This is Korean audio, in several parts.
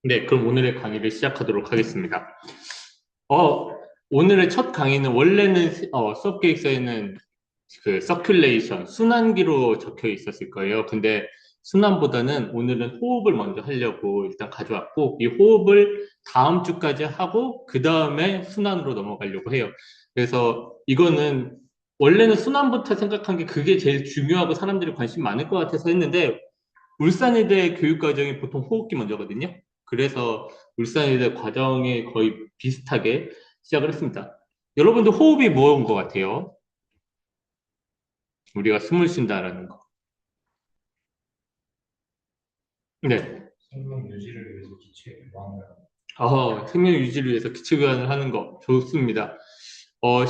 네, 그럼 오늘의 강의를 시작하도록 하겠습니다. 어, 오늘의 첫 강의는 원래는 수업 계획서에는 그 서큘레이션, 순환기로 적혀 있었을 거예요. 근데 순환보다는 오늘은 호흡을 먼저 하려고 일단 가져왔고, 이 호흡을 다음 주까지 하고, 그 다음에 순환으로 넘어가려고 해요. 그래서 이거는 원래는 순환부터 생각한 게 그게 제일 중요하고 사람들이 관심 많을 것 같아서 했는데, 울산의대 교육과정이 보통 호흡기 먼저거든요. 그래서 울산의대 과정에 거의 비슷하게 시작을 했습니다. 여러분들 호흡이 뭐인 것 같아요? 우리가 숨을 쉰다라는 거. 네. 생명 유지를 위해서 기체 보안을 생명 유지를 위해서 기초교환을 하는 거 좋습니다.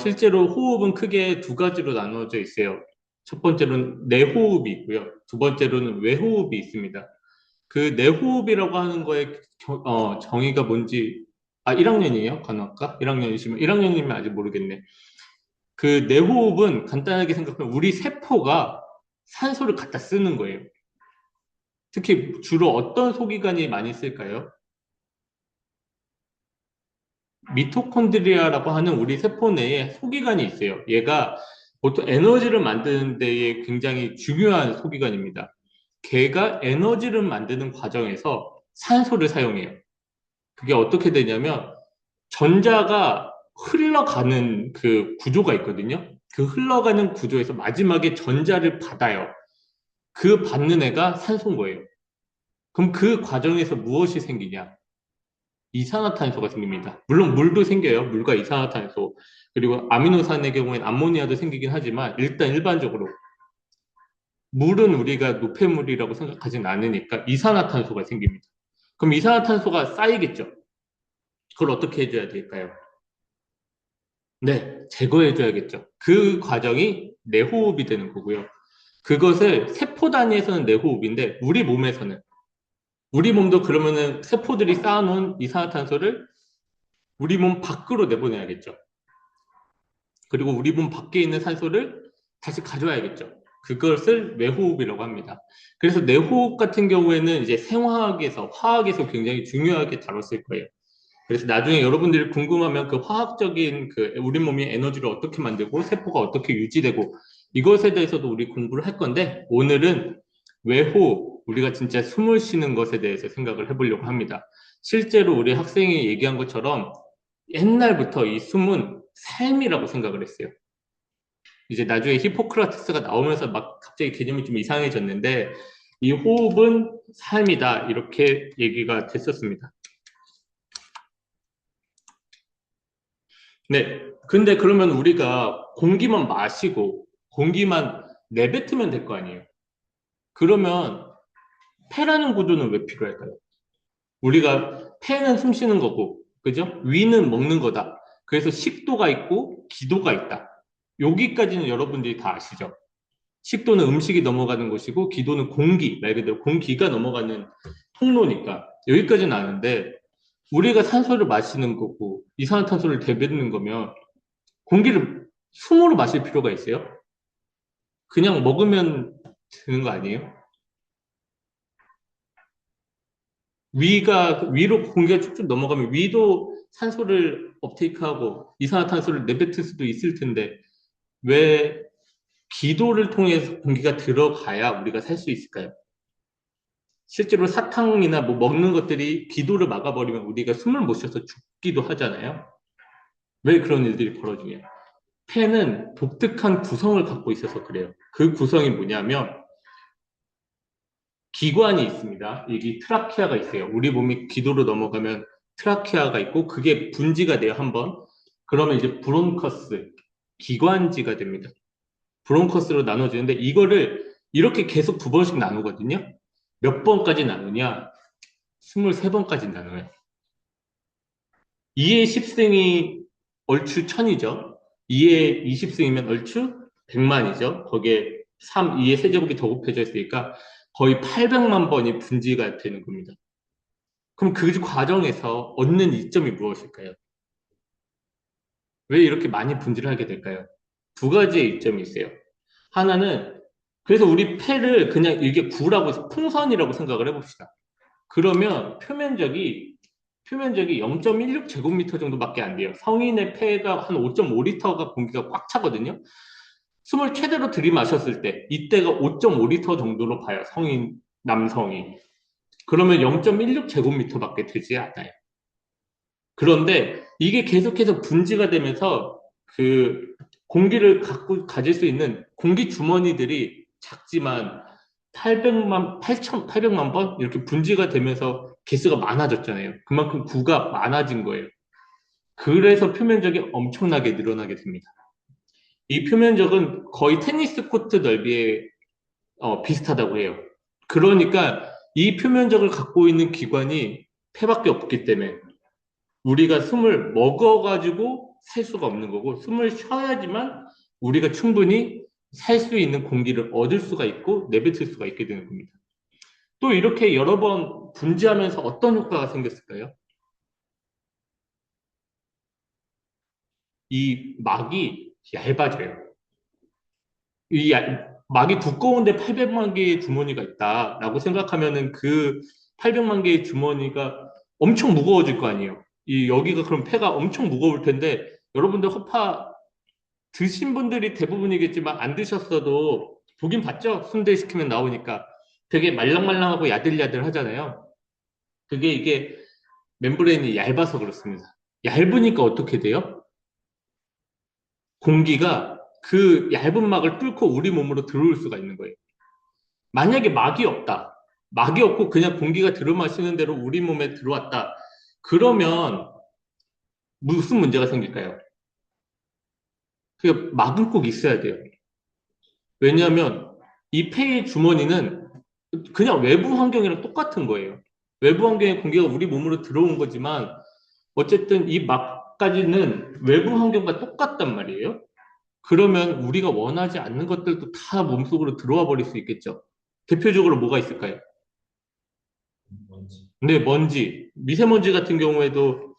실제로 호흡은 크게 두 가지로 나누어져 있어요. 첫 번째로는 내호흡이 있고요. 두 번째로는 외호흡이 있습니다. 그 내호흡이라고 하는 거의 정의가 뭔지, 1학년이에요? 간호학과? 1학년이시면, 1학년이면 아직 모르겠네. 그 내호흡은 간단하게 생각하면 우리 세포가 산소를 갖다 쓰는 거예요. 특히 주로 어떤 소기관이 많이 쓸까요? 미토콘드리아라고 하는 우리 세포 내에 소기관이 있어요. 얘가 보통 에너지를 만드는 데에 굉장히 중요한 소기관입니다. 걔가 에너지를 만드는 과정에서 산소를 사용해요. 그게 어떻게 되냐면 전자가 흘러가는 그 구조가 있거든요. 그 흘러가는 구조에서 마지막에 전자를 받아요. 그 받는 애가 산소인 거예요. 그럼 그 과정에서 무엇이 생기냐? 이산화탄소가 생깁니다. 물론 물도 생겨요. 물과 이산화탄소. 그리고 아미노산의 경우에는 암모니아도 생기긴 하지만 일단 일반적으로 물은 우리가 노폐물이라고 생각하진 않으니까 이산화탄소가 생깁니다. 그럼 이산화탄소가 쌓이겠죠. 그걸 어떻게 해줘야 될까요? 네, 제거해줘야겠죠. 그 과정이 내호흡이 되는 거고요. 그것을 세포 단위에서는 내호흡인데 우리 몸도 그러면은 세포들이 쌓아놓은 이산화탄소를 우리 몸 밖으로 내보내야겠죠. 그리고 우리 몸 밖에 있는 산소를 다시 가져와야겠죠. 그것을 내호흡이라고 합니다. 그래서 내호흡 같은 경우에는 이제 생화학에서, 화학에서 굉장히 중요하게 다뤘을 거예요. 그래서 나중에 여러분들이 궁금하면 그 화학적인 그 우리 몸이 에너지를 어떻게 만들고 세포가 어떻게 유지되고 이것에 대해서도 우리 공부를 할 건데 오늘은 외호흡, 우리가 진짜 숨을 쉬는 것에 대해서 생각을 해보려고 합니다. 실제로 우리 학생이 얘기한 것처럼 옛날부터 이 숨은 삶이라고 생각을 했어요. 이제 나중에 히포크라테스가 나오면서 막 갑자기 개념이 좀 이상해졌는데 이 호흡은 삶이다 이렇게 얘기가 됐었습니다. 네. 근데 그러면 우리가 공기만 마시고 공기만 내뱉으면 될 거 아니에요. 그러면 폐라는 구조는 왜 필요할까요? 우리가 폐는 숨 쉬는 거고, 그죠? 위는 먹는 거다. 그래서 식도가 있고 기도가 있다. 여기까지는 여러분들이 다 아시죠? 식도는 음식이 넘어가는 곳이고 기도는 공기, 말 그대로 공기가 넘어가는 통로니까 여기까지는 아는데 우리가 산소를 마시는 거고 이산화탄소를 내뱉는 거면 공기를 숨으로 마실 필요가 있어요? 그냥 먹으면 되는 거 아니에요? 위로 공기가 쭉쭉 넘어가면 위도 산소를 업테이크하고 이산화탄소를 내뱉을 수도 있을 텐데 왜 기도를 통해서 공기가 들어가야 우리가 살 수 있을까요? 실제로 사탕이나 뭐 먹는 것들이 기도를 막아버리면 우리가 숨을 못 쉬어서 죽기도 하잖아요. 왜 그런 일들이 벌어지냐? 폐는 독특한 구성을 갖고 있어서 그래요. 그 구성이 뭐냐면 기관이 있습니다. 여기 트라키아가 있어요. 우리 몸이 기도로 넘어가면 트라키아가 있고 그게 분지가 돼요, 한번. 그러면 이제 브론커스, 기관지가 됩니다. 브론커스로 나눠지는데 이거를 이렇게 계속 두 번씩 나누거든요. 몇 번까지 나누냐? 23번까지 나눠요. 2의 10승이 얼추 1000이죠. 2의 20승이면 얼추 100만이죠. 거기에 2의 세제곱이 더 곱해져 있으니까 거의 800만 번이 분지가 되는 겁니다. 그럼 그 과정에서 얻는 이점이 무엇일까요? 왜 이렇게 많이 분지를 하게 될까요? 두 가지의 이점이 있어요. 하나는 그래서 우리 폐를 그냥 이게 구라고 해서 풍선이라고 생각을 해봅시다. 그러면 표면적이 0.16제곱미터 정도밖에 안 돼요. 성인의 폐가 한 5.5리터가 공기가 꽉 차거든요. 숨을 최대로 들이마셨을 때 이때가 5.5리터 정도로 봐요. 성인 남성이. 그러면 0.16제곱미터밖에 되지 않아요. 그런데 이게 계속해서 분지가 되면서 그 공기를 가질 수 있는 공기 주머니들이 작지만 8,800만 번 이렇게 분지가 되면서 개수가 많아졌잖아요. 그만큼 구가 많아진 거예요. 그래서 표면적이 엄청나게 늘어나게 됩니다. 이 표면적은 거의 테니스 코트 넓이에 비슷하다고 해요. 그러니까 이 표면적을 갖고 있는 기관이 폐밖에 없기 때문에 우리가 숨을 먹어가지고 살 수가 없는 거고 숨을 쉬어야지만 우리가 충분히 살 수 있는 공기를 얻을 수가 있고 내뱉을 수가 있게 되는 겁니다. 또 이렇게 여러 번 분지하면서 어떤 효과가 생겼을까요? 이 막이 얇아져요. 막이 두꺼운데 800만 개의 주머니가 있다라고 생각하면은 그 800만 개의 주머니가 엄청 무거워질 거 아니에요. 여기가 그럼 폐가 엄청 무거울 텐데 여러분들 허파 드신 분들이 대부분이겠지만 안 드셨어도 보긴 봤죠? 순대시키면 나오니까 되게 말랑말랑하고 야들야들 하잖아요. 이게 멤브레인이 얇아서 그렇습니다. 얇으니까 어떻게 돼요? 공기가 그 얇은 막을 뚫고 우리 몸으로 들어올 수가 있는 거예요. 만약에 막이 없다. 막이 없고 그냥 공기가 들어마시는 대로 우리 몸에 들어왔다. 그러면 무슨 문제가 생길까요? 그 막은 꼭 있어야 돼요. 왜냐하면 이 폐의 주머니는 그냥 외부 환경이랑 똑같은 거예요. 외부 환경의 공기가 우리 몸으로 들어온 거지만 어쨌든 이 막까지는 외부 환경과 똑같단 말이에요. 그러면 우리가 원하지 않는 것들도 다 몸속으로 들어와 버릴 수 있겠죠. 대표적으로 뭐가 있을까요? 뭔지. 네, 먼지. 미세먼지 같은 경우에도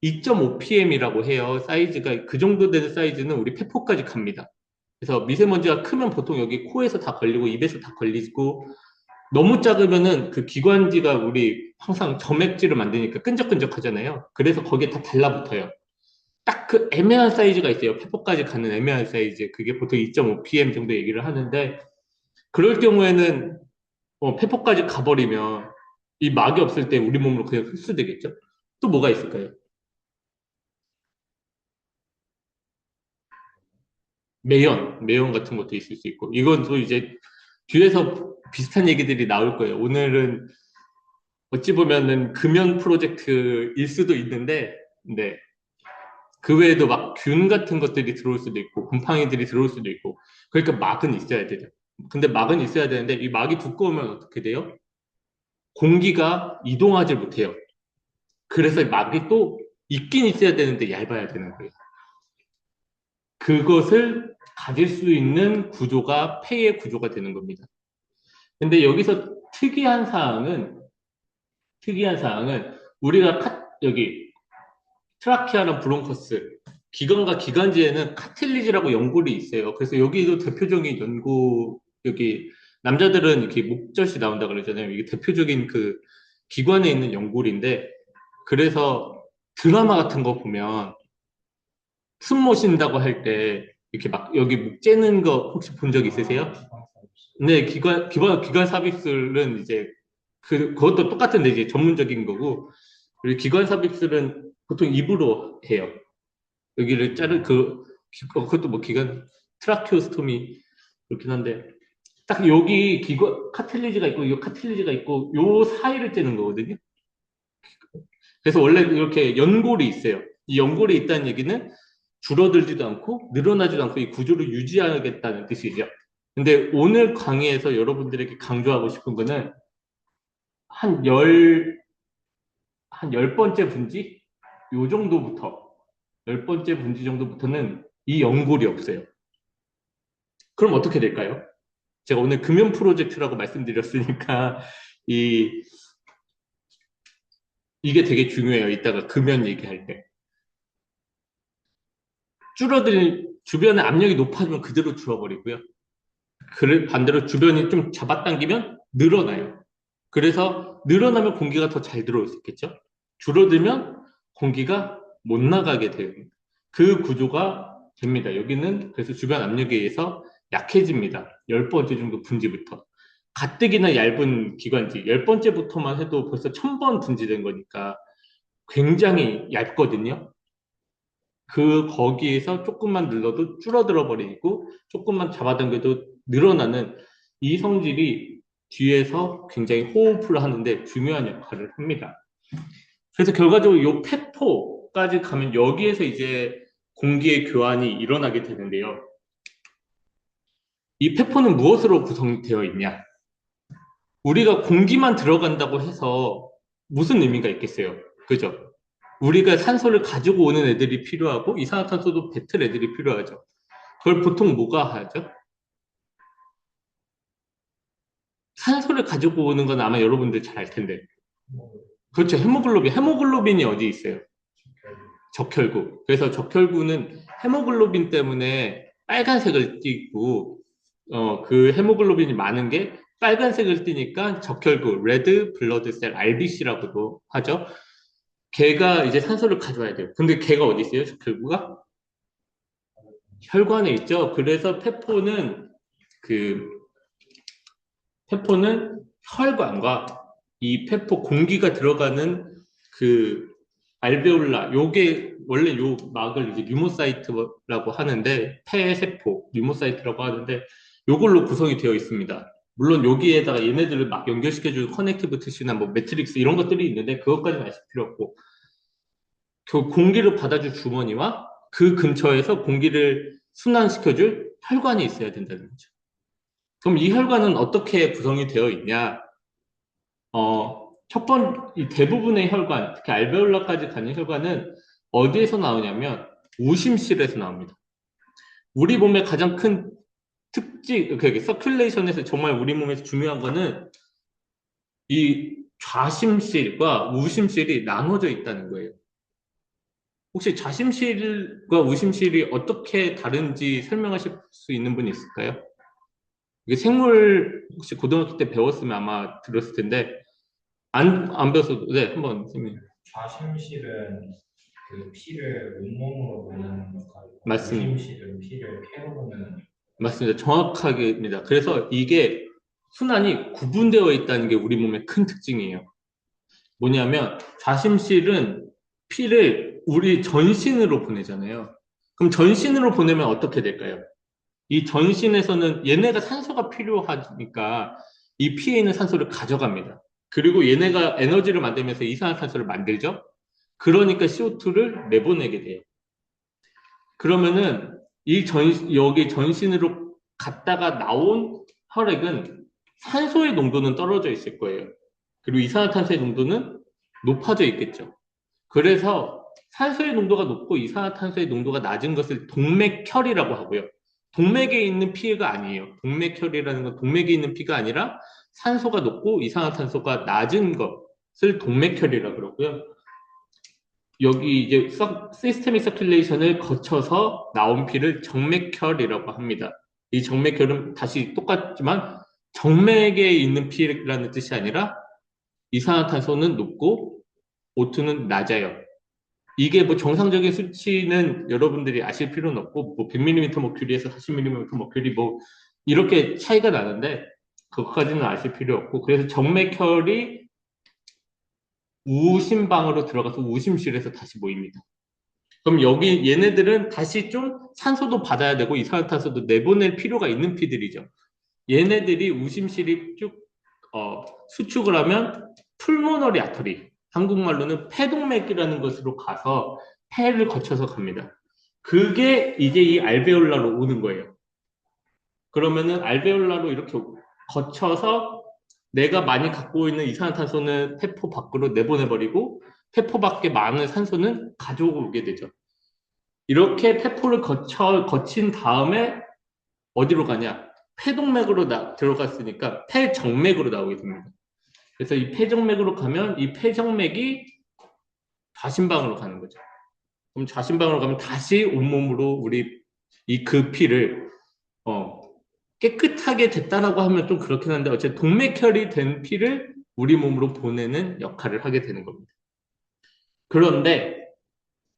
2.5pm이라고 해요. 사이즈가 그 정도 되는 사이즈는 우리 폐포까지 갑니다. 그래서 미세먼지가 크면 보통 여기 코에서 다 걸리고 입에서 다 걸리고 너무 작으면은 그 기관지가 우리 항상 점액질을 만드니까 끈적끈적 하잖아요. 그래서 거기에 다 달라붙어요. 딱 그 애매한 사이즈가 있어요. 폐포까지 가는 애매한 사이즈. 그게 보통 2.5pm 정도 얘기를 하는데 그럴 경우에는 폐포까지 가버리면 이 막이 없을 때 우리 몸으로 그냥 흡수되겠죠. 또 뭐가 있을까요? 매연 같은 것도 있을 수 있고 이건 또 이제 뒤에서 비슷한 얘기들이 나올 거예요. 오늘은 어찌 보면은 금연 프로젝트일 수도 있는데, 네. 그 외에도 막 균 같은 것들이 들어올 수도 있고, 곰팡이들이 들어올 수도 있고, 그러니까 막은 있어야 되죠. 근데 막은 있어야 되는데, 이 막이 두꺼우면 어떻게 돼요? 공기가 이동하지 못해요. 그래서 이 막이 또 있긴 있어야 되는데 얇아야 되는 거예요. 그것을 가질 수 있는 구조가 폐의 구조가 되는 겁니다. 근데 여기서 특이한 사항은 우리가 여기 트라키아랑 브론커스 기관과 기관지에는 카틸리지라고 연골이 있어요. 그래서 여기도 대표적인 여기 남자들은 이렇게 목젖이 나온다 그러잖아요. 이게 대표적인 그 기관에 있는 연골인데 그래서 드라마 같은 거 보면 숨 못 쉰다고 할 때 이렇게 막 여기 목 째는 거 혹시 본 적 있으세요? 네, 기관 삽입술은 이제 그것도 똑같은데 이제 전문적인 거고 그리고 기관 삽입술은 보통 입으로 해요. 여기를 그것도 뭐 트라키오스토미 그렇긴 한데, 딱 여기 카틸리지가 있고, 이 카틸리지가 있고, 요 사이를 째는 거거든요. 그래서 원래 이렇게 연골이 있어요. 이 연골이 있다는 얘기는 줄어들지도 않고, 늘어나지도 않고, 이 구조를 유지하겠다는 뜻이죠. 근데 오늘 강의에서 여러분들에게 강조하고 싶은 거는, 한 한 열 번째 분지? 요 정도부터, 열 번째 분지 정도부터는 이 연골이 없어요. 그럼 어떻게 될까요? 제가 오늘 금연 프로젝트라고 말씀드렸으니까 이 이게 되게 중요해요. 이따가 금연 얘기할 때. 주변의 압력이 높아지면 그대로 줄어버리고요. 반대로 주변이 좀 잡아당기면 늘어나요. 그래서 늘어나면 공기가 더 잘 들어올 수 있겠죠? 줄어들면 공기가 못 나가게 돼요. 그 구조가 됩니다. 여기는 그래서 주변 압력에 의해서 약해집니다. 10번째 정도 분지부터. 가뜩이나 얇은 기관지, 10번째부터만 해도 벌써 1000번 분지된 거니까 굉장히 얇거든요. 거기에서 조금만 눌러도 줄어들어 버리고 조금만 잡아당겨도 늘어나는 이 성질이 뒤에서 굉장히 호흡을 하는데 중요한 역할을 합니다. 그래서 결과적으로 이 폐포까지 가면 여기에서 이제 공기의 교환이 일어나게 되는데요. 이 폐포는 무엇으로 구성되어 있냐? 우리가 공기만 들어간다고 해서 무슨 의미가 있겠어요? 그죠? 우리가 산소를 가지고 오는 애들이 필요하고 이산화탄소도 뱉을 애들이 필요하죠. 그걸 보통 뭐가 하죠? 산소를 가지고 오는 건 아마 여러분들 잘 알 텐데. 뭐, 그렇죠. 헤모글로빈. 헤모글로빈이 어디 있어요? 결국 적혈구. 그래서 적혈구는 헤모글로빈 때문에 빨간색을 띠고, 그 헤모글로빈이 많은 게 빨간색을 띠니까 적혈구, 레드 블러드 셀, RBC라고도 하죠. 걔가 이제 산소를 가져와야 돼요. 근데 걔가 어디 있어요? 적혈구가? 혈관에 있죠. 그래서 그, 페포는 혈관과 이 페포 공기가 들어가는 그 알베올라, 요게 원래 요 막을 이제 류모사이트라고 하는데 폐세포, 류모사이트라고 하는데 요걸로 구성이 되어 있습니다. 물론 여기에다가 얘네들을 막 연결시켜주는 커넥티브 티슈나 뭐 매트릭스 이런 것들이 있는데 그것까지는 아실 필요 없고 그 공기를 받아줄 주머니와 그 근처에서 공기를 순환시켜줄 혈관이 있어야 된다는 거죠. 그럼 이 혈관은 어떻게 구성이 되어 있냐? 이 대부분의 혈관, 특히 알베올라까지 가는 혈관은 어디에서 나오냐면 우심실에서 나옵니다. 우리 몸의 가장 큰 특징, 그 서큘레이션에서 정말 우리 몸에서 중요한 거는 이 좌심실과 우심실이 나눠져 있다는 거예요. 혹시 좌심실과 우심실이 어떻게 다른지 설명하실 수 있는 분 있을까요? 이게 생물 혹시 고등학교 때 배웠으면 아마 들었을 텐데 안 배웠어도 네 한번 선생님 좌심실은 그 피를 온몸으로 보내는 역할이고 말씀 우심실은 피를 폐로 보내는 맞습니다. 정확하게입니다. 그래서 이게 순환이 구분되어 있다는 게 우리 몸의 큰 특징이에요. 뭐냐면 좌심실은 피를 우리 전신으로 보내잖아요. 그럼 전신으로 보내면 어떻게 될까요? 이 전신에서는 얘네가 산소가 필요하니까 이 피에 있는 산소를 가져갑니다. 그리고 얘네가 에너지를 만들면서 이산화탄소를 만들죠. 그러니까 CO2를 내보내게 돼요. 그러면은 여기 전신으로 갔다가 나온 혈액은 산소의 농도는 떨어져 있을 거예요. 그리고 이산화탄소의 농도는 높아져 있겠죠. 그래서 산소의 농도가 높고 이산화탄소의 농도가 낮은 것을 동맥혈이라고 하고요. 동맥에 있는 피가 아니에요. 동맥혈이라는 건 동맥에 있는 피가 아니라 산소가 높고 이산화탄소가 낮은 것을 동맥혈이라고 그러고요. 여기 이제 시스테믹 서큘레이션을 거쳐서 나온 피를 정맥혈이라고 합니다. 이 정맥혈은 다시 똑같지만 정맥에 있는 피라는 뜻이 아니라 이산화탄소는 높고 O2는 낮아요. 이게 뭐 정상적인 수치는 여러분들이 아실 필요는 없고 뭐 100mm 머큐리에서 40mm 머큐리 뭐 이렇게 차이가 나는데 그것까지는 아실 필요 없고 그래서 정맥혈이 우심방으로 들어가서 우심실에서 다시 모입니다. 그럼 여기 얘네들은 다시 좀 산소도 받아야 되고 이산화탄소도 내보낼 필요가 있는 피들이죠. 얘네들이 우심실이 쭉 수축을 하면 풀모너리 아터리, 한국말로는 폐동맥이라는 것으로 가서 폐를 거쳐서 갑니다. 그게 이제 이 알베올라로 오는 거예요. 그러면은 알베올라로 이렇게 거쳐서 내가 많이 갖고 있는 이산화탄소는 폐포 밖으로 내보내버리고 폐포 밖에 많은 산소는 가져오고 오게 되죠. 이렇게 폐포를 거친 다음에 어디로 가냐? 폐동맥으로 들어갔으니까 폐정맥으로 나오게 됩니다. 그래서 이 폐정맥으로 가면 이 폐정맥이 좌심방으로 가는 거죠. 그럼 좌심방으로 가면 다시 온몸으로 우리 그 피를 깨끗하게 됐다라고 하면 좀 그렇긴 한데 어쨌든 동맥혈이 된 피를 우리 몸으로 보내는 역할을 하게 되는 겁니다. 그런데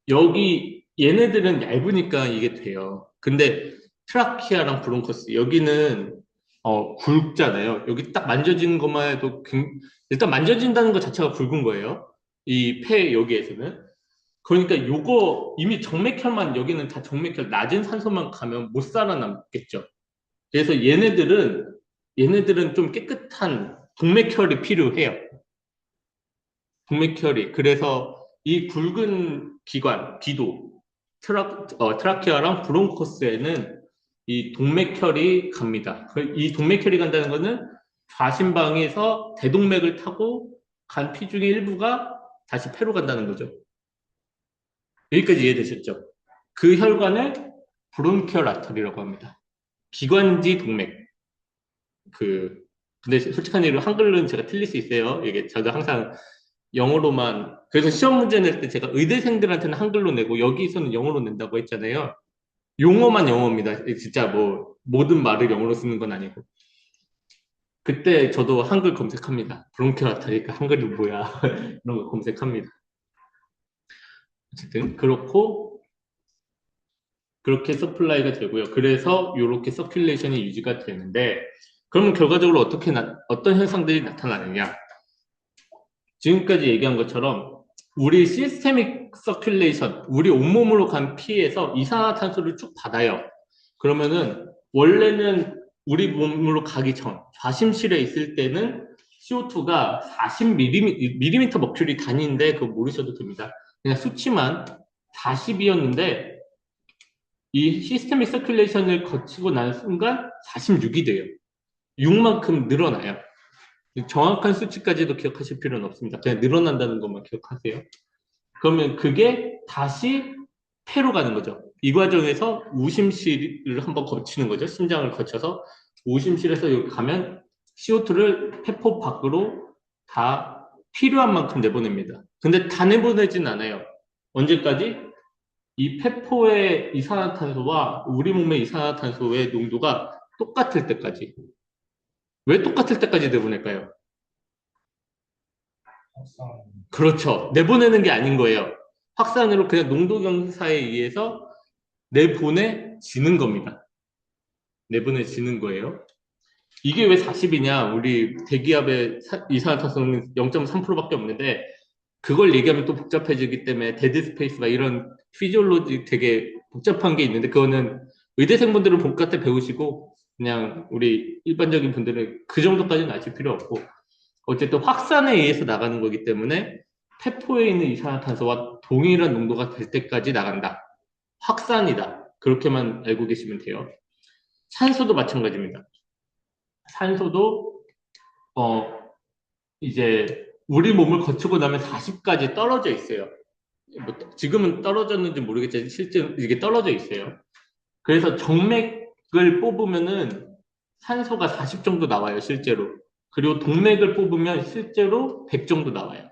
여기 얘네들은 얇으니까 이게 돼요. 근데 트라키아랑 브론커스 여기는 굵잖아요. 여기 딱 만져지는 것만 해도 일단 만져진다는 것 자체가 굵은 거예요. 이 폐 여기에서는. 그러니까 요거 이미 정맥혈만 여기는 다 정맥혈 낮은 산소만 가면 못 살아남겠죠. 그래서 얘네들은 좀 깨끗한 동맥혈이 필요해요. 동맥혈이. 그래서 이 굵은 기관, 기도, 트라키아랑 브론코스에는 이 동맥혈이 갑니다. 이 동맥혈이 간다는 것은 좌심방에서 대동맥을 타고 간 피 중에 일부가 다시 폐로 간다는 거죠. 여기까지 이해되셨죠? 그 혈관을 브론키얼 아터리라고 합니다. 기관지 동맥. 근데 솔직한 얘기로 한글로는 제가 틀릴 수 있어요. 이게 저도 항상 영어로만, 그래서 시험 문제 낼 때 제가 의대생들한테는 한글로 내고 여기서는 영어로 낸다고 했잖아요. 용어만 영어입니다. 진짜 뭐, 모든 말을 영어로 쓰는 건 아니고. 그때 저도 한글 검색합니다. 브론키얼 아터리가 한글이 뭐야. 이런 거 검색합니다. 어쨌든, 그렇게 서플라이가 되고요. 그래서 이렇게 서큘레이션이 유지가 되는데, 그러면 결과적으로 어떤 현상들이 나타나느냐? 지금까지 얘기한 것처럼 우리 시스테믹 서큘레이션, 우리 온몸으로 간 피에서 이산화탄소를 쭉 받아요. 그러면은 원래는 우리 몸으로 가기 전, 좌심실에 있을 때는 CO2가 40mm 머큐리 단위인데 그거 모르셔도 됩니다. 그냥 수치만 40이었는데 이 시스테믹 서큘레이션을 거치고 난 순간 46이 돼요. 6만큼 늘어나요. 정확한 수치까지도 기억하실 필요는 없습니다. 그냥 늘어난다는 것만 기억하세요. 그러면 그게 다시 폐로 가는 거죠. 이 과정에서 우심실을 한번 거치는 거죠. 심장을 거쳐서 우심실에서 여기 가면 CO2를 폐포 밖으로 다 필요한 만큼 내보냅니다. 근데 다 내보내진 않아요. 언제까지? 이 폐포의 이산화탄소와 우리 몸의 이산화탄소의 농도가 똑같을 때까지. 왜 똑같을 때까지 내보낼까요? 확산. 그렇죠. 내보내는 게 아닌 거예요. 확산으로 그냥 농도 경사에 의해서 내보내지는 겁니다. 내보내지는 거예요. 이게 왜 40이냐? 우리 대기압의 이산화탄소는 0.3%밖에 없는데 그걸 얘기하면 또 복잡해지기 때문에 데드 스페이스가 이런 피지올로지 되게 복잡한 게 있는데 그거는 의대생분들은 본과 때 배우시고 그냥 우리 일반적인 분들은 그 정도까지는 아실 필요 없고 어쨌든 확산에 의해서 나가는 거기 때문에 폐포에 있는 이산화탄소와 동일한 농도가 될 때까지 나간다. 확산이다. 그렇게만 알고 계시면 돼요. 산소도 마찬가지입니다. 산소도 어 이제 우리 몸을 거치고 나면 40까지 떨어져 있어요. 뭐, 지금은 떨어졌는지 모르겠지만 실제 이게 떨어져 있어요. 그래서 정맥을 뽑으면은 산소가 40 정도 나와요, 실제로. 그리고 동맥을 뽑으면 실제로 100 정도 나와요.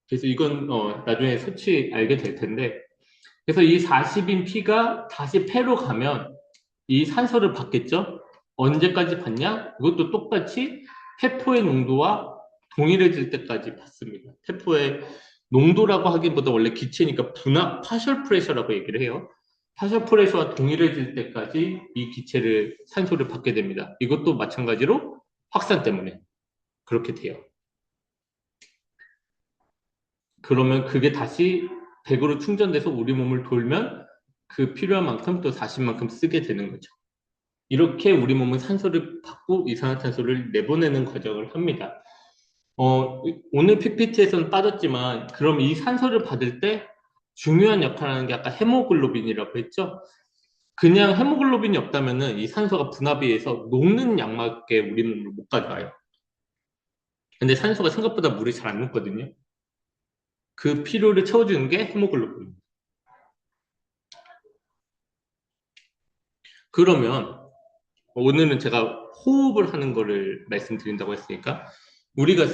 그래서 이건 나중에 수치 알게 될 텐데 그래서 이 40인 피가 다시 폐로 가면 이 산소를 받겠죠? 언제까지 받냐? 이것도 똑같이 폐포의 농도와 동일해질 때까지 받습니다. 폐포의 농도라고 하기보다 원래 기체니까 파셜 프레셔라고 얘기를 해요. 파셜 프레셔와 동일해질 때까지 이 기체를 산소를 받게 됩니다. 이것도 마찬가지로 확산 때문에 그렇게 돼요. 그러면 그게 다시 100으로 충전돼서 우리 몸을 돌면 그 필요한 만큼 또 40만큼 쓰게 되는 거죠. 이렇게 우리 몸은 산소를 받고 이산화탄소를 내보내는 과정을 합니다. 오늘 PPT에서는 빠졌지만 그럼 이 산소를 받을 때 중요한 역할을 하는 게 아까 헤모글로빈이라고 했죠? 그냥 헤모글로빈이 없다면은 이 산소가 분압에 의해서 녹는 양밖에 우리 몸으로 못 가져와요. 근데 산소가 생각보다 물이 잘 안 녹거든요. 그 필요를 채워주는 게 헤모글로빈. 그러면 오늘은 제가 호흡을 하는 거를 말씀드린다고 했으니까 우리가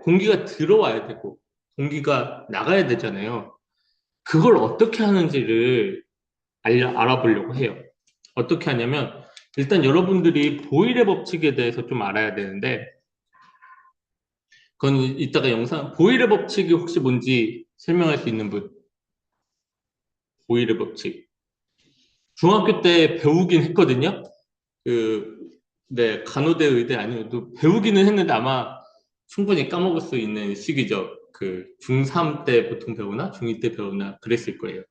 공기가 들어와야 되고 공기가 나가야 되잖아요. 그걸 어떻게 하는지를 알아보려고 해요. 어떻게 하냐면 일단 여러분들이 보일의 법칙에 대해서 좀 알아야 되는데 그건 이따가 영상, 보일의 법칙이 혹시 뭔지 설명할 수 있는 분? 보일의 법칙. 중학교 때 배우긴 했거든요. 그, 네, 간호대 의대 아니어도 배우기는 했는데 아마 충분히 까먹을 수 있는 시기죠. 그 중3 때 보통 배우나 중2 때 배우나 그랬을 거예요.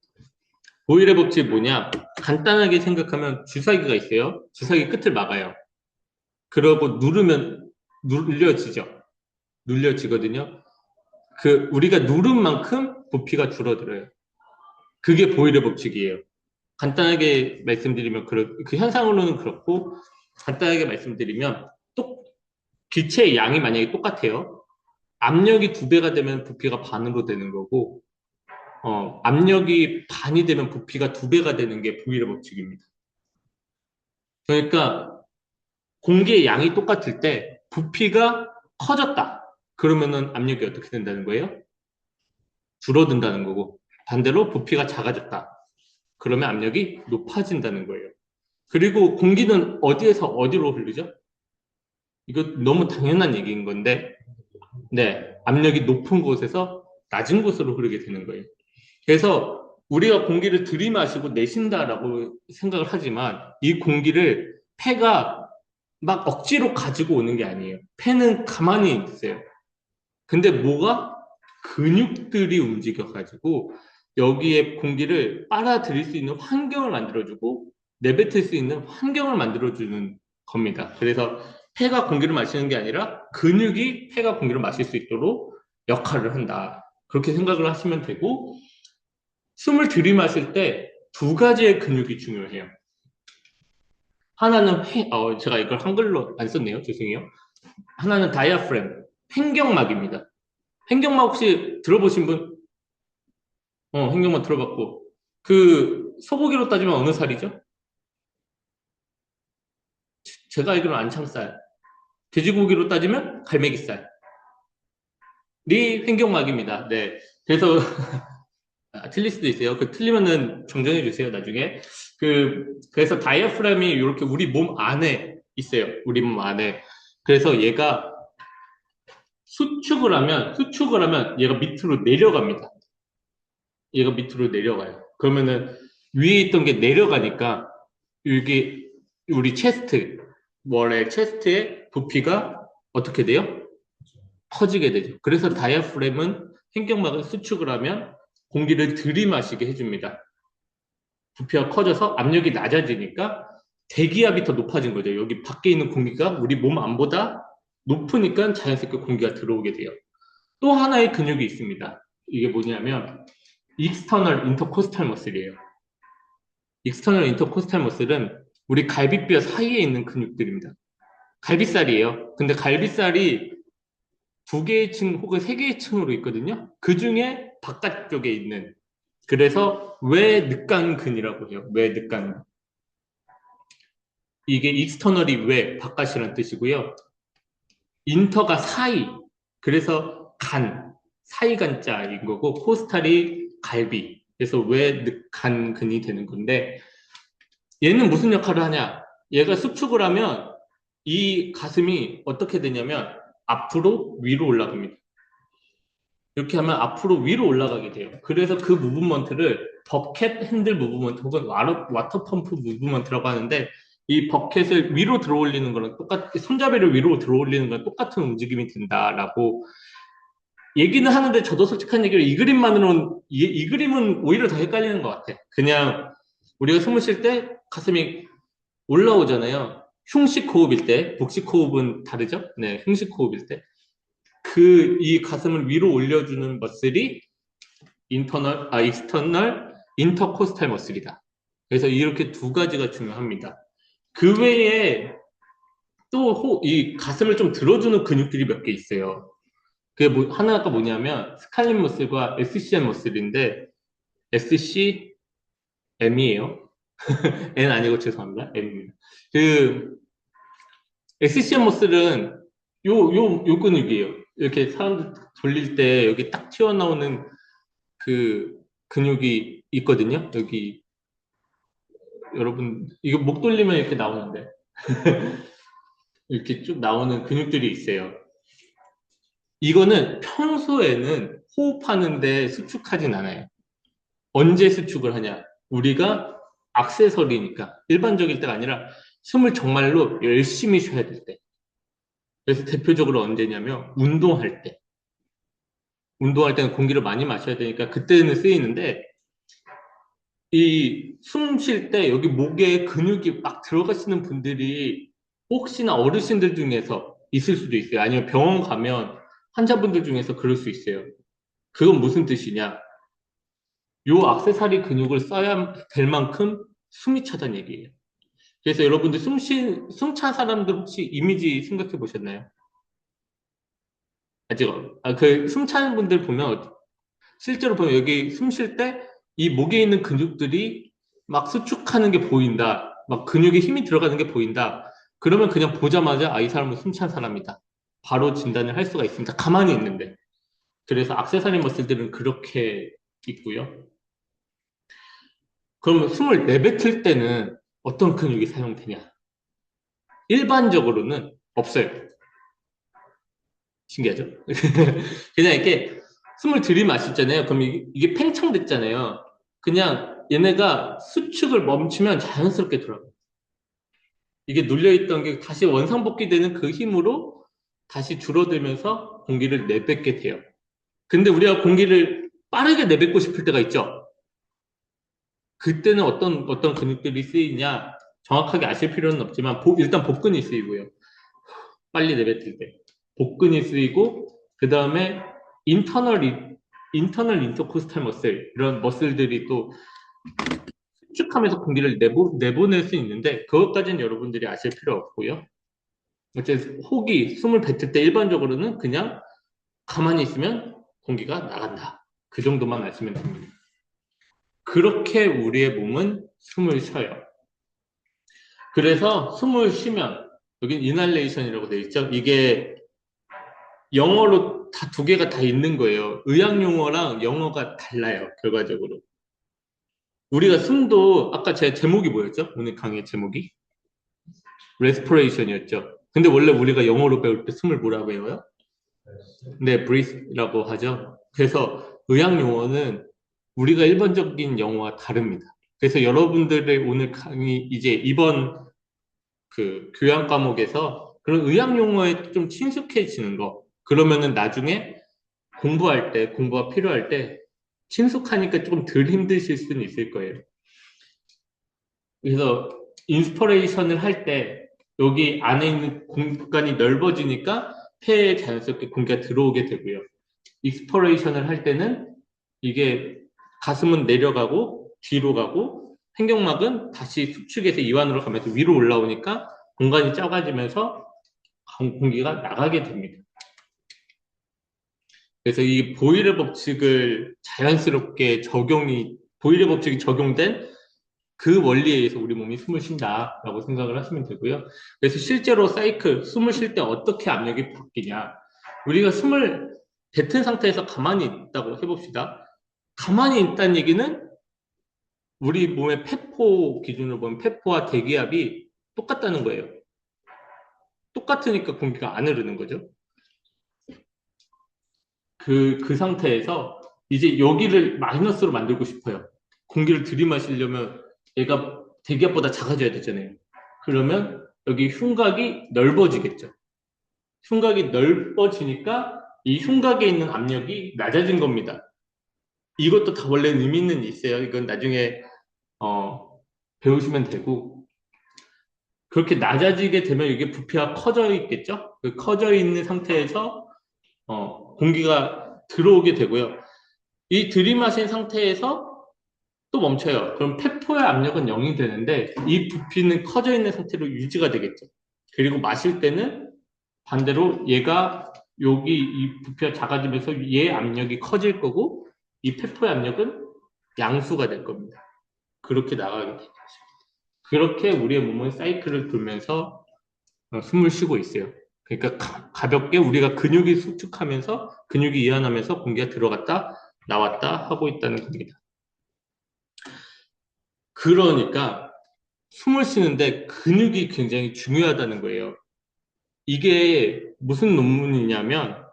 보일의 법칙이 뭐냐? 간단하게 생각하면 주사기가 있어요. 주사기 끝을 막아요. 그러고 누르면 눌려지죠. 눌려지거든요. 그 우리가 누른 만큼 부피가 줄어들어요. 그게 보일의 법칙이에요. 간단하게 말씀드리면 그 현상으로는 그렇고 간단하게 말씀드리면 또 기체의 양이 만약에 똑같아요. 압력이 두 배가 되면 부피가 반으로 되는 거고 압력이 반이 되면 부피가 두 배가 되는 게 보일의 법칙입니다. 그러니까 공기의 양이 똑같을 때 부피가 커졌다. 그러면은 압력이 어떻게 된다는 거예요? 줄어든다는 거고 반대로 부피가 작아졌다. 그러면 압력이 높아진다는 거예요. 그리고 공기는 어디에서 어디로 흐르죠? 이거 너무 당연한 얘기인 건데, 네, 압력이 높은 곳에서 낮은 곳으로 흐르게 되는 거예요. 그래서 우리가 공기를 들이마시고 내쉰다라고 생각을 하지만 이 공기를 폐가 막 억지로 가지고 오는 게 아니에요. 폐는 가만히 있어요. 근데 뭐가? 근육들이 움직여가지고 여기에 공기를 빨아들일 수 있는 환경을 만들어주고 내뱉을 수 있는 환경을 만들어주는 겁니다. 그래서 폐가 공기를 마시는 게 아니라 근육이 폐가 공기를 마실 수 있도록 역할을 한다. 그렇게 생각을 하시면 되고 숨을 들이마실 때 두 가지의 근육이 중요해요. 하나는 제가 이걸 한글로 안 썼네요. 죄송해요. 하나는 다이아프램, 횡격막입니다. 횡격막 혹시 들어보신 분? 횡격막 들어봤고. 그, 소고기로 따지면 어느 살이죠? 제가 알기로는 안창살. 돼지고기로 따지면 갈매기살이 횡격막입니다. 네. 그래서, 틀릴 수도 있어요. 그 틀리면은 정정해 주세요, 나중에. 그래서 다이아프램이 이렇게 우리 몸 안에 있어요. 우리 몸 안에. 그래서 얘가 수축을 하면 얘가 밑으로 내려갑니다. 얘가 밑으로 내려가요. 그러면은 위에 있던 게 내려가니까 여기 우리 체스트의 부피가 어떻게 돼요? 커지게 되죠. 그래서 다이아프램은 횡격막을 수축을 하면 공기를 들이마시게 해줍니다. 부피가 커져서 압력이 낮아지니까 대기압이 더 높아진 거죠. 여기 밖에 있는 공기가 우리 몸 안보다 높으니까 자연스럽게 공기가 들어오게 돼요. 또 하나의 근육이 있습니다. 이게 뭐냐면 익스터널 인터코스탈 머슬이에요. 익스터널 인터코스탈 머슬은 우리 갈비뼈 사이에 있는 근육들입니다. 갈비살이에요. 근데 갈비살이 두 개의 층 혹은 세 개의 층으로 있거든요. 그 중에 바깥쪽에 있는 그래서 외늑간근이라고 해요. 외늑간. 이게 익스터널이 바깥이라는 뜻이고요. 인터가 사이. 그래서 사이간자인 거고 코스탈이 갈비. 그래서 외늑간근이 되는 건데 얘는 무슨 역할을 하냐? 얘가 수축을 하면 이 가슴이 어떻게 되냐면 앞으로 위로 올라갑니다. 이렇게 하면 앞으로 위로 올라가게 돼요. 그래서 그 무브먼트를 버켓 핸들 무브먼트 혹은 와터 펌프 무브먼트라고 하는데 이 버켓을 위로 들어올리는 거랑 손잡이를 위로 들어올리는 거랑 똑같은 움직임이 된다라고 얘기는 하는데 저도 솔직한 얘기로 이 그림만으로는 이 그림은 오히려 더 헷갈리는 것 같아. 그냥 우리가 숨을 쉴 때 가슴이 올라오잖아요. 흉식 호흡일 때, 복식 호흡은 다르죠? 네, 흉식 호흡일 때. 이 가슴을 위로 올려주는 머슬이 익스터널 인터코스탈 머슬이다. 그래서 이렇게 두 가지가 중요합니다. 그 외에 또 이 가슴을 좀 들어주는 근육들이 몇 개 있어요. 하나가 뭐냐면 스칼린 머슬과 SCM 머슬인데 SCM이에요. N 아니고 죄송합니다. M입니다. 그 SCM 머슬은 요 근육이에요. 이렇게 사람들 돌릴 때 여기 딱 튀어나오는 그 근육이 있거든요. 여기 여러분 이거 목 돌리면 이렇게 나오는데 이렇게 쭉 나오는 근육들이 있어요. 이거는 평소에는 호흡하는데 수축하진 않아요. 언제 수축을 하냐? 우리가 액세서리니까 일반적일 때가 아니라 숨을 정말로 열심히 쉬어야 될 때. 그래서 대표적으로 언제냐면 운동할 때. 운동할 때는 공기를 많이 마셔야 되니까 그때는 쓰이는데 이 숨 쉴 때 여기 목에 근육이 막 들어가시는 분들이 혹시나 어르신들 중에서 있을 수도 있어요. 아니면 병원 가면 환자분들 중에서 그럴 수 있어요. 그건 무슨 뜻이냐? 요 액세서리 근육을 써야 될 만큼 숨이 차단 얘기예요. 그래서 여러분들 숨찬 사람들 혹시 이미지 생각해 보셨나요? 아직, 그 숨차는 분들 보면, 실제로 보면 여기 숨 쉴 때 이 목에 있는 근육들이 막 수축하는 게 보인다. 막 근육에 힘이 들어가는 게 보인다. 그러면 그냥 보자마자 이 사람은 숨찬 사람이다. 바로 진단을 할 수가 있습니다. 가만히 있는데. 그래서 액세서리 머슬들은 그렇게 있고요. 그러면 숨을 내뱉을 때는 어떤 근육이 사용되냐? 일반적으로는 없어요. 신기하죠? 그냥 이렇게 숨을 들이마시잖아요. 그럼 이게 팽창됐잖아요. 그냥 얘네가 수축을 멈추면 자연스럽게 돌아가요. 이게 눌려있던 게 다시 원상복귀되는 그 힘으로 다시 줄어들면서 공기를 내뱉게 돼요. 근데 우리가 공기를 빠르게 내뱉고 싶을 때가 있죠. 그때는 어떤 근육들이 쓰이냐 정확하게 아실 필요는 없지만 일단 복근이 쓰이고요. 빨리 내뱉을 때 복근이 쓰이고 그 다음에 인터널 인터코스탈 머슬 이런 머슬들이 또 수축하면서 공기를 내보낼 수 있는데 그것까지는 여러분들이 아실 필요 없고요. 어쨌든 호흡이 숨을 뱉을 때 일반적으로는 그냥 가만히 있으면 공기가 나간다. 그 정도만 아시면 됩니다. 그렇게 우리의 몸은 숨을 쉬어요. 그래서 숨을 쉬면 여긴 이날레이션이라고 되어 있죠. 이게 영어로 다 두 개가 다 있는 거예요. 의학 용어랑 영어가 달라요. 결과적으로. 우리가 숨도 아까 제 제목이 뭐였죠? 오늘 강의 제목이 respiration이었죠. 근데 원래 우리가 영어로 배울 때 숨을 뭐라고 외워요? 네, breathe라고 하죠. 그래서 의학 용어는 우리가 일반적인 영어와 다릅니다. 그래서 여러분들의 오늘 강의 이제 이번 그 교양 과목에서 그런 의학 용어에 좀 친숙해지는 거. 그러면은 나중에 공부할 때, 공부가 필요할 때 친숙하니까 조금 덜 힘드실 수는 있을 거예요. 그래서 인스퍼레이션을 할 때 여기 안에 있는 공간이 넓어지니까 폐에 자연스럽게 공기가 들어오게 되고요. 익스퍼레이션을 할 때는 이게 가슴은 내려가고 뒤로 가고 횡격막은 다시 수축에서 이완으로 가면서 위로 올라오니까 공간이 작아지면서 공기가 나가게 됩니다. 그래서 이 보일의 법칙을 자연스럽게 보일의 법칙이 적용된 그 원리에 의해서 우리 몸이 숨을 쉰다라고 생각을 하시면 되고요. 그래서 실제로 사이클, 숨을 쉴 때 어떻게 압력이 바뀌냐. 우리가 숨을 뱉은 상태에서 가만히 있다고 해봅시다. 가만히 있다는 얘기는 우리 몸의 폐포 기준으로 보면 폐포와 대기압이 똑같다는 거예요. 똑같으니까 공기가 안 흐르는 거죠. 그 상태에서 이제 여기를 마이너스로 만들고 싶어요. 공기를 들이마시려면 얘가 대기압보다 작아져야 되잖아요. 그러면 여기 흉곽이 넓어지겠죠. 흉곽이 넓어지니까 이 흉곽에 있는 압력이 낮아진 겁니다. 이것도 다 원래 의미는 있어요. 이건 나중에 배우시면 되고 그렇게 낮아지게 되면 이게 부피가 커져 있겠죠. 그 커져 있는 상태에서 공기가 들어오게 되고요. 이 들이마신 상태에서 또 멈춰요. 그럼 폐포의 압력은 0이 되는데 이 부피는 커져 있는 상태로 유지가 되겠죠. 그리고 마실 때는 반대로 얘가 여기 이 부피가 작아지면서 얘 압력이 커질 거고 이 폐포의 압력은 양수가 될 겁니다. 그렇게 나가게 되죠. 그렇게 우리의 몸은 사이클을 돌면서 숨을 쉬고 있어요. 그러니까 가볍게 우리가 근육이 수축하면서 근육이 이완하면서 공기가 들어갔다 나왔다 하고 있다는 겁니다. 그러니까 숨을 쉬는데 근육이 굉장히 중요하다는 거예요. 이게 무슨 논문이냐면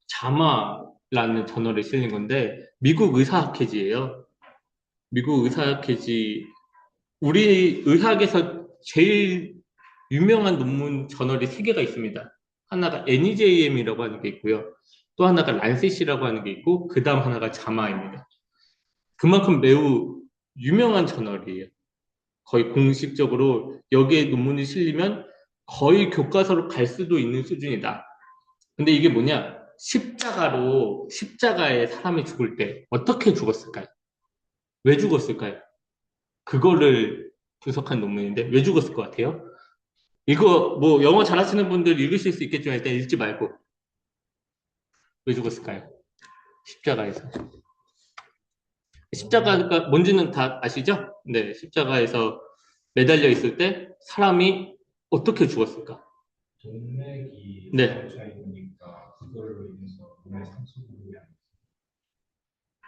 자마라는 저널에 실린 건데 미국 의사학회지예요. 미국 의사학회지 우리 의학에서 제일 유명한 논문 저널이 세 개가 있습니다. 하나가 NEJM이라고 하는 게 있고요. 또 하나가 란셋이라고 하는 게 있고 그 다음 하나가 자마입니다. 그만큼 매우 유명한 저널이에요. 거의 공식적으로 여기에 논문이 실리면 거의 교과서로 갈 수도 있는 수준이다. 근데 이게 뭐냐? 십자가에 사람이 죽을 때 어떻게 죽었을까요? 왜 죽었을까요? 그거를 분석한 논문인데 왜 죽었을 것 같아요? 이거 뭐 영어 잘하시는 분들 읽으실 수 있겠지만 일단 읽지 말고 왜 죽었을까요? 십자가에서. 십자가가 뭔지는 다 아시죠? 네, 십자가에서 매달려 있을 때 사람이 어떻게 죽었을까? 동맥이 네, 상처 입으니까 그걸로 인해서 몸에 상처 부분이 안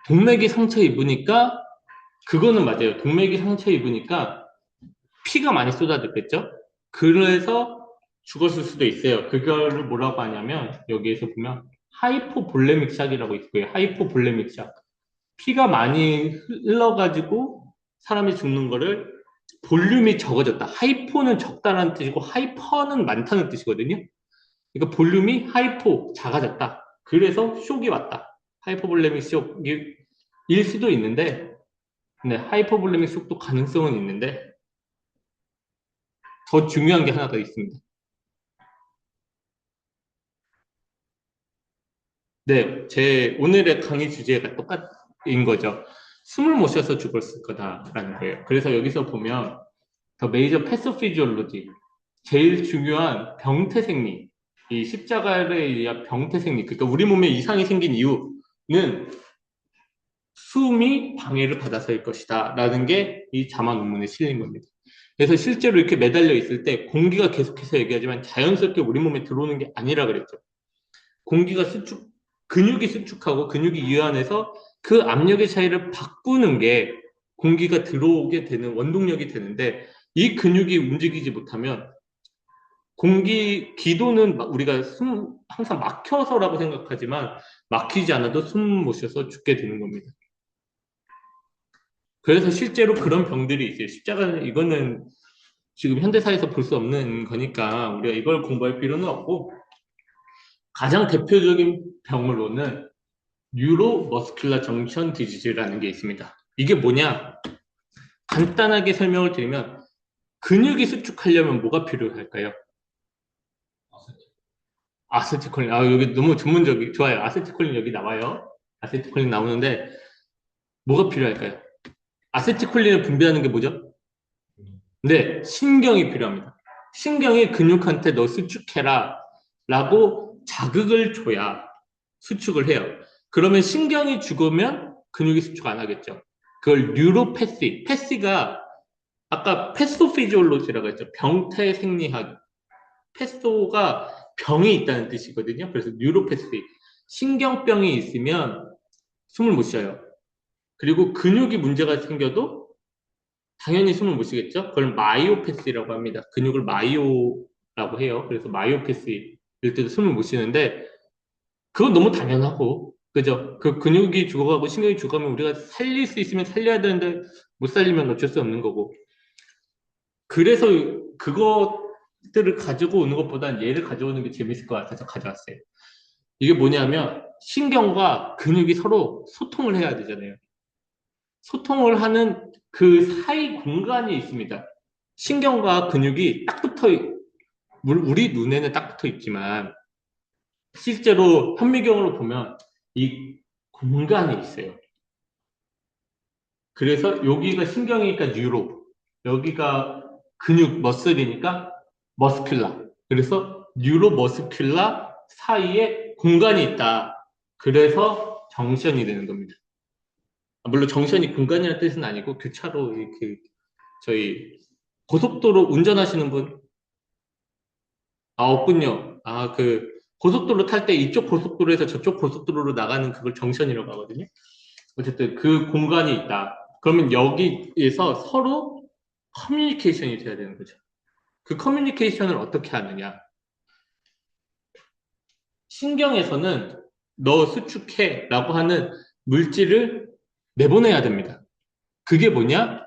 동맥이 상처 입으니까 그거는 맞아요. 동맥이 상처 입으니까 피가 많이 쏟아졌겠죠? 그래서 죽었을 수도 있어요. 그거를 뭐라고 하냐면 여기에서 보면 하이포볼레믹 샥이라고 있고요. 하이포볼레믹 샥. 피가 많이 흘러가지고 사람이 죽는 거를 볼륨이 적어졌다. 하이포는 적다라는 뜻이고 하이퍼는 많다는 뜻이거든요. 그러니까 볼륨이 하이포 작아졌다. 그래서 쇼이 왔다. 하이포볼레믹 쇼일 수도 있는데, 네, 하이포볼레믹 쇼도 가능성은 있는데 더 중요한 게 하나 더 있습니다. 네, 제 오늘의 강의 주제가 똑같은 거죠. 숨을 못 쉬어서 죽었을 거다라는 거예요. 그래서 여기서 보면 더 메이저 패소피지올로지 제일 중요한 병태생리 이 십자가에 의한 병태생리 그러니까 우리 몸에 이상이 생긴 이유는 숨이 방해를 받아서일 것이다 라는 게 이 자마 논문에 실린 겁니다. 그래서 실제로 이렇게 매달려 있을 때 공기가 계속해서 얘기하지만 자연스럽게 우리 몸에 들어오는 게 아니라 그랬죠. 공기가 근육이 수축하고 근육이 이완해서 그 압력의 차이를 바꾸는 게 공기가 들어오게 되는 원동력이 되는데 이 근육이 움직이지 못하면 기도는 우리가 항상 막혀서라고 생각하지만 막히지 않아도 숨 못 쉬어서 죽게 되는 겁니다. 그래서 실제로 그런 병들이 있어요. 십자가는 이거는 지금 현대사에서 볼 수 없는 거니까 우리가 이걸 공부할 필요는 없고 가장 대표적인 병으로는 뉴로머스큘러 정션 디지즈라는 게 있습니다. 이게 뭐냐? 간단하게 설명을 드리면 근육이 수축하려면 뭐가 필요할까요? 아세트 아세틸콜린. 아, 여기 너무 전문적이 좋아요. 아세틸콜린 여기 나와요. 아세틸콜린 나오는데 뭐가 필요할까요? 아세틸콜린을 분비하는 게 뭐죠? 네, 신경이 필요합니다. 신경이 근육한테 너 수축해라 라고 자극을 줘야 수축을 해요. 그러면 신경이 죽으면 근육이 수축 안 하겠죠. 그걸 뉴로패시, 패시가 아까 패소피지올로지라고 했죠. 병태 생리학. 패소가 병이 있다는 뜻이거든요. 그래서 뉴로패시. 신경병이 있으면 숨을 못 쉬어요. 그리고 근육이 문제가 생겨도 당연히 숨을 못 쉬겠죠. 그걸 마이오패시라고 합니다. 근육을 마이오라고 해요. 그래서 마이오패시 일 때도 숨을 못 쉬는데 그건 너무 당연하고 그죠? 그 근육이 죽어가고 신경이 죽어가면 우리가 살릴 수 있으면 살려야 되는데 못 살리면 어쩔 수 없는 거고 그래서 그것들을 가지고 오는 것보단 얘를 가져오는 게 재밌을 것 같아서 가져왔어요. 이게 뭐냐면 신경과 근육이 서로 소통을 해야 되잖아요. 소통을 하는 그 사이 공간이 있습니다. 신경과 근육이 딱 붙어, 우리 눈에는 딱 붙어 있지만 실제로 현미경으로 보면 이 공간이 있어요. 그래서 여기가 신경이니까 뉴로, 여기가 근육 머슬이니까 머스큘라. 그래서 뉴로 머스큘라 사이에 공간이 있다. 그래서 정션이 되는 겁니다. 물론 정션이 공간이라는 뜻은 아니고 교차로 이렇게 저희 고속도로 운전하시는 분, 없군요. 고속도로 탈 때 이쪽 고속도로에서 저쪽 고속도로로 나가는 그걸 정션이라고 하거든요. 어쨌든 그 공간이 있다. 그러면 여기에서 서로 커뮤니케이션이 돼야 되는 거죠. 그 커뮤니케이션을 어떻게 하느냐. 신경에서는 너 수축해 라고 하는 물질을 내보내야 됩니다. 그게 뭐냐?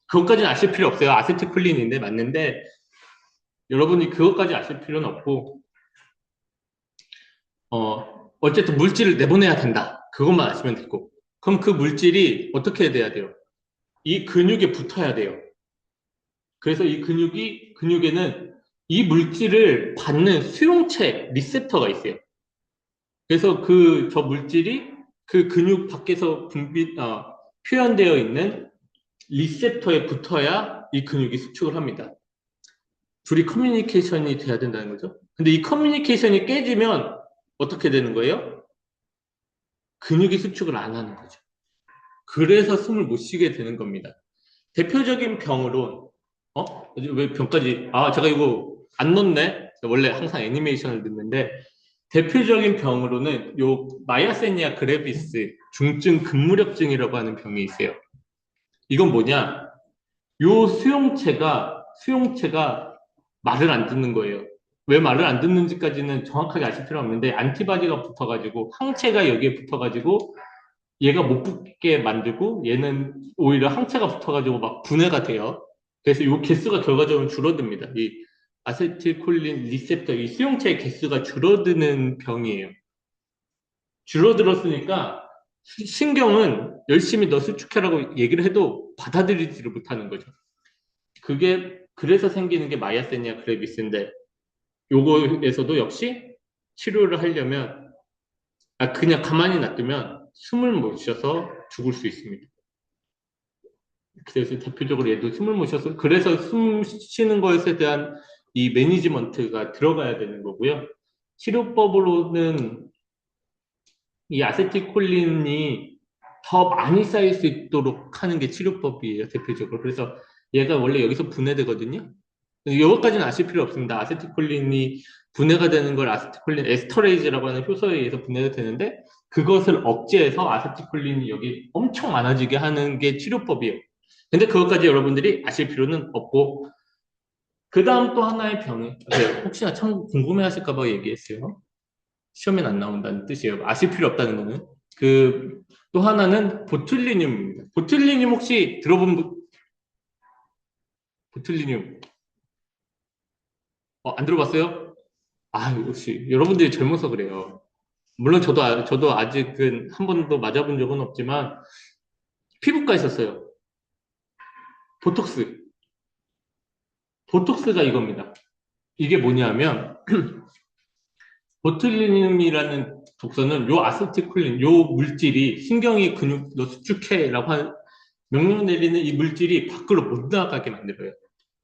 그것까지는 아실 필요 없어요. 아세틸콜린인데 맞는데 여러분이 그것까지 아실 필요는 없고 어쨌든 물질을 내보내야 된다. 그것만 아시면 되고 그럼 그 물질이 어떻게 돼야 돼요? 이 근육에 붙어야 돼요. 그래서 이 근육에는 이 물질을 받는 수용체 리셉터가 있어요. 그래서 저 물질이 그 근육 밖에서 표현되어 있는 리셉터에 붙어야 이 근육이 수축을 합니다. 둘이 커뮤니케이션이 돼야 된다는 거죠. 근데 이 커뮤니케이션이 깨지면 어떻게 되는 거예요? 근육이 수축을 안 하는 거죠. 그래서 숨을 못 쉬게 되는 겁니다. 대표적인 병으로, 왜 병까지, 제가 이거 안 넣네? 원래 항상 애니메이션을 넣는데, 대표적인 병으로는 요 마야세니아 그레비스 중증 근무력증이라고 하는 병이 있어요. 이건 뭐냐? 요 수용체가 말을 안 듣는 거예요. 왜 말을 안 듣는지까지는 정확하게 아실 필요 없는데, 안티바디가 붙어가지고, 항체가 여기에 붙어가지고, 얘가 못 붙게 만들고, 얘는 오히려 항체가 붙어가지고 막 분해가 돼요. 그래서 요 개수가 결과적으로 줄어듭니다. 이 아세틸콜린 리셉터, 이 수용체의 개수가 줄어드는 병이에요. 줄어들었으니까, 신경은 열심히 너 수축해라고 얘기를 해도 받아들이지를 못하는 거죠. 그래서 생기는 게 마야세니아 그레비스인데, 요거에서도 역시 치료를 하려면, 그냥 가만히 놔두면 숨을 못 쉬어서 죽을 수 있습니다. 그래서 대표적으로 얘도 숨을 못 쉬어서, 그래서 숨 쉬는 것에 대한 이 매니지먼트가 들어가야 되는 거고요. 치료법으로는 이 아세틸콜린이 더 많이 쌓일 수 있도록 하는 게 치료법이에요, 대표적으로. 그래서 얘가 원래 여기서 분해되거든요. 이것까지는 아실 필요 없습니다. 아세틸콜린이 분해가 되는 걸 아세틸콜린 에스터레이즈라고 하는 효소에 의해서 분해가 되는데 그것을 억제해서 아세틸콜린이 여기 엄청 많아지게 하는 게 치료법이에요. 근데 그것까지 여러분들이 아실 필요는 없고 그 다음 또 하나의 병이 혹시나 참 궁금해하실까 봐 얘기했어요. 시험엔 안 나온다는 뜻이에요. 아실 필요 없다는 거는. 또 하나는 보툴리늄입니다. 보툴리늄 혹시 보툴리늄, 안 들어봤어요? 역시, 여러분들이 젊어서 그래요. 물론 저도 아직은 한 번도 맞아본 적은 없지만, 피부과 있었어요. 보톡스. 보톡스가 이겁니다. 이게 뭐냐면, 보툴리늄이라는 독소는 요 아세틸콜린, 요 물질이 신경이 근육, 너 수축해라고 명령 내리는 이 물질이 밖으로 못 나가게 만들어요.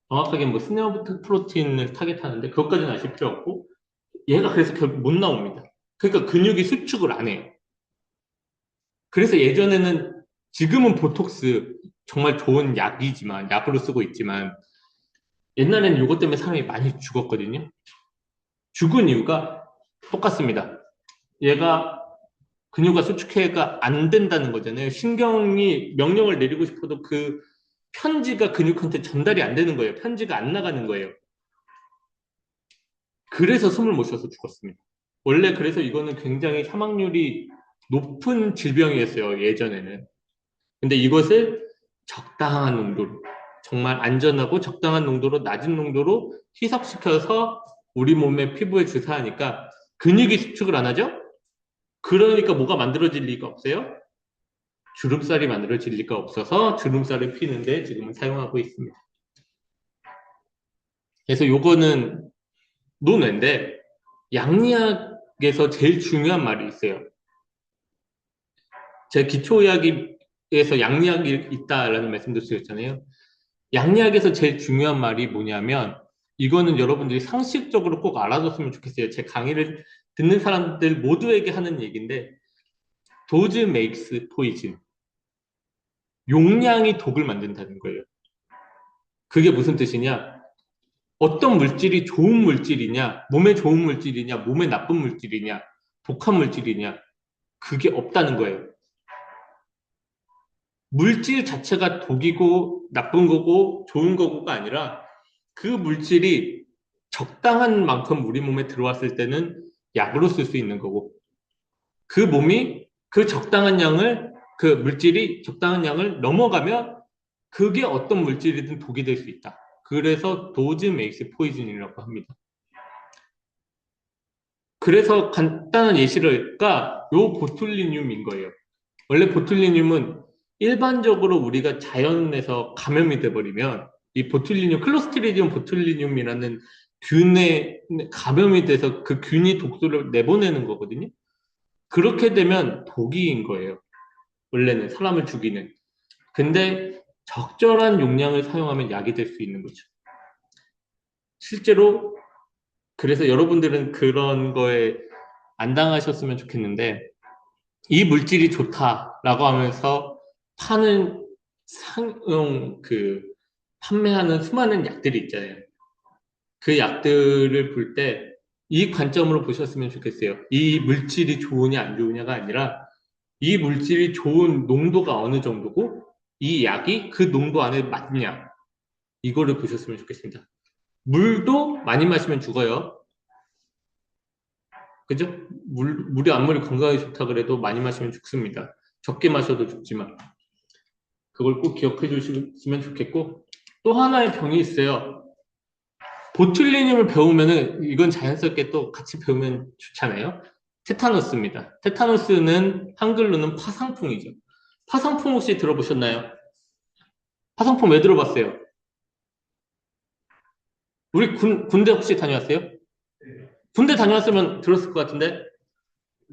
정확하게 뭐 스네어부트 프로틴을 타겟하는데 그것까지는 아실 필요 없고 얘가 그래서 결국 못 나옵니다. 그러니까 근육이 수축을 안 해요. 그래서 예전에는 지금은 보톡스 정말 좋은 약이지만 약으로 쓰고 있지만 옛날에는 이것 때문에 사람이 많이 죽었거든요. 죽은 이유가 똑같습니다. 얘가 근육과 수축해가 안 된다는 거잖아요. 신경이 명령을 내리고 싶어도 그 편지가 근육한테 전달이 안 되는 거예요. 편지가 안 나가는 거예요. 그래서 숨을 못 쉬어서 죽었습니다. 원래 그래서 이거는 굉장히 사망률이 높은 질병이었어요, 예전에는. 근데 이것을 적당한 농도로, 정말 안전하고 적당한 농도로, 낮은 농도로 희석시켜서 우리 몸의 피부에 주사하니까 근육이 수축을 안 하죠? 그러니까 뭐가 만들어질 리가 없어요? 주름살이 만들어질 리가 없어서 주름살을 피는데 지금은 사용하고 있습니다. 그래서 요거는 논외인데 양리학에서 제일 중요한 말이 있어요. 제가 기초의학에서 양리학이 있다라는 말씀도 드렸잖아요. 양리학에서 제일 중요한 말이 뭐냐면 이거는 여러분들이 상식적으로 꼭 알아뒀으면 좋겠어요. 제 강의를 듣는 사람들 모두에게 하는 얘기인데 도즈 메이크스 포이즌. 용량이 독을 만든다는 거예요. 그게 무슨 뜻이냐? 어떤 물질이 좋은 물질이냐, 몸에 좋은 물질이냐, 몸에 나쁜 물질이냐, 독한 물질이냐, 그게 없다는 거예요. 물질 자체가 독이고 나쁜 거고 좋은 거고가 아니라 그 물질이 적당한 만큼 우리 몸에 들어왔을 때는 약으로 쓸 수 있는 거고 그 몸이 그 적당한 양을, 그 물질이 적당한 양을 넘어가면 그게 어떤 물질이든 독이 될 수 있다. 그래서 도즈 메이스 포이즌이라고 합니다. 그래서 간단한 예시가 요 보툴리늄인 거예요. 원래 보툴리늄은 일반적으로 우리가 자연에서 감염이 돼버리면 이 보툴리늄, 클로스트리디움 보툴리늄이라는 균에 감염이 돼서 그 균이 독소를 내보내는 거거든요. 그렇게 되면 독이인 거예요. 원래는 사람을 죽이는. 근데 적절한 용량을 사용하면 약이 될 수 있는 거죠. 실제로 그래서 여러분들은 그런 거에 안 당하셨으면 좋겠는데 이 물질이 좋다라고 하면서 파는 상용 판매하는 수많은 약들이 있잖아요. 그 약들을 볼 때 이 관점으로 보셨으면 좋겠어요. 이 물질이 좋으냐 안 좋으냐가 아니라 이 물질이 좋은 농도가 어느 정도고 이 약이 그 농도 안에 맞냐 이거를 보셨으면 좋겠습니다. 물도 많이 마시면 죽어요. 그죠? 물이 아무리 건강에 좋다 그래도 많이 마시면 죽습니다. 적게 마셔도 죽지만. 그걸 꼭 기억해 주시면 좋겠고, 또 하나의 병이 있어요. 보툴리늄을 배우면은, 이건 자연스럽게 또 같이 배우면 좋잖아요. 테타노스입니다. 테타노스는 한글로는 파상풍이죠. 파상풍 혹시 들어보셨나요? 파상풍 왜 들어봤어요? 우리 군대 혹시 다녀왔어요? 군대 다녀왔으면 들었을 것 같은데?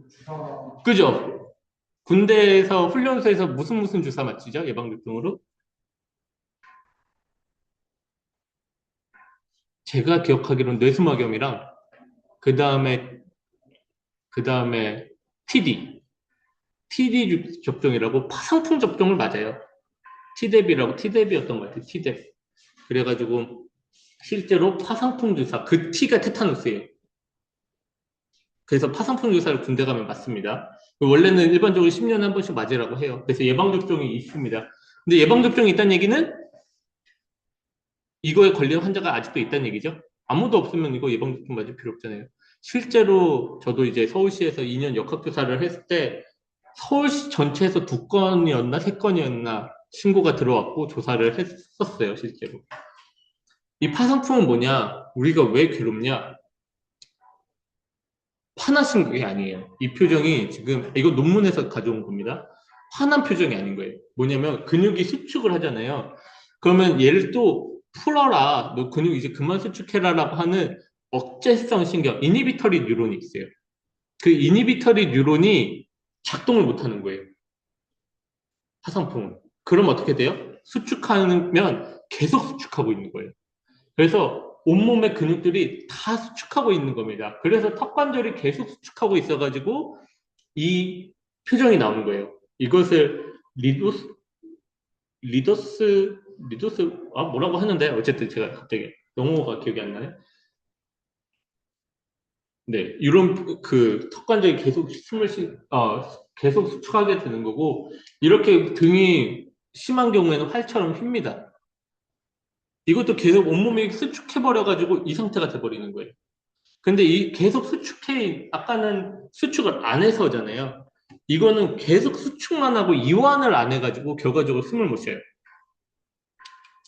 주사 그죠? 군대에서 훈련소에서 무슨 주사 맞히죠? 예방접종으로? 제가 기억하기로는 뇌수막염이랑 그 다음에 TD 접종이라고 파상풍 접종을 맞아요. Tdeb이었던 것 같아요. Tdeb. 그래가지고 실제로 파상풍 주사 그 T가 테타누스예요. 그래서 파상풍 주사를 군대 가면 맞습니다. 원래는 일반적으로 10년에 한 번씩 맞으라고 해요. 그래서 예방접종이 있습니다. 근데 예방접종이 있다는 얘기는 이거에 걸린 환자가 아직도 있다는 얘기죠. 아무도 없으면 이거 예방접종 맞을 필요 없잖아요. 실제로 저도 이제 서울시에서 2년 역학조사를 했을 때 서울시 전체에서 2건이었나 3건이었나 신고가 들어왔고 조사를 했었어요, 실제로. 이 파상풍은 뭐냐? 우리가 왜 괴롭냐? 화나신 게 아니에요. 이 표정이 지금 이거 논문에서 가져온 겁니다. 화난 표정이 아닌 거예요. 뭐냐면 근육이 수축을 하잖아요. 그러면 얘를 또 풀어라. 너 근육 이제 그만 수축해라라고 하는 억제성 신경, 이니비터리 뉴런이 있어요. 그 이니비터리 뉴런이 작동을 못 하는 거예요. 화상풍은. 그럼 어떻게 돼요? 수축하면 계속 수축하고 있는 거예요. 그래서 온몸의 근육들이 다 수축하고 있는 겁니다. 그래서 턱관절이 계속 수축하고 있어가지고 이 표정이 나오는 거예요. 이것을 리도스, 뭐라고 하는데, 어쨌든 제가 갑자기 영어가 기억이 안 나네. 네, 이런 턱관절이 계속 계속 수축하게 되는 거고, 이렇게 등이 심한 경우에는 활처럼 휩니다. 이것도 계속 온몸이 수축해버려가지고 이 상태가 돼버리는 거예요. 근데 이 계속 아까는 수축을 안 해서잖아요. 이거는 계속 수축만 하고 이완을 안 해가지고 결과적으로 숨을 못 쉬어요.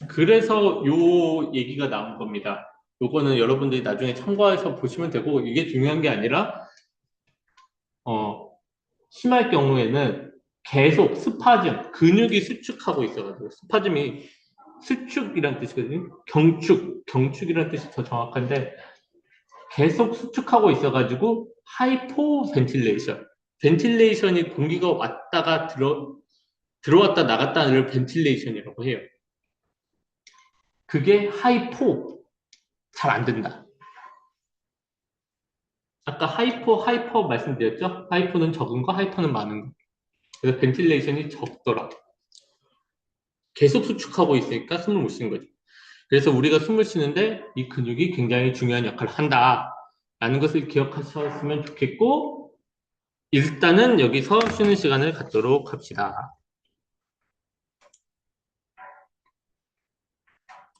그래서 요 얘기가 나온 겁니다. 요거는 여러분들이 나중에 참고해서 보시면 되고, 이게 중요한 게 아니라, 어, 심할 경우에는 계속 스파즘, 근육이 수축하고 있어가지고, 스파즘이 수축이란 뜻이거든요. 경축이란 뜻이 더 정확한데, 계속 수축하고 있어가지고 하이포 벤틸레이션. 벤틸레이션이 공기가 들어왔다 나갔다를 벤틸레이션이라고 해요. 그게 잘 안 된다. 아까 하이퍼 말씀드렸죠? 하이포는 적은 거, 하이퍼는 많은 거. 그래서 벤틸레이션이 적더라. 계속 수축하고 있으니까 숨을 못 쉬는 거죠. 그래서 우리가 숨을 쉬는데 이 근육이 굉장히 중요한 역할을 한다. 라는 것을 기억하셨으면 좋겠고, 일단은 여기서 쉬는 시간을 갖도록 합시다.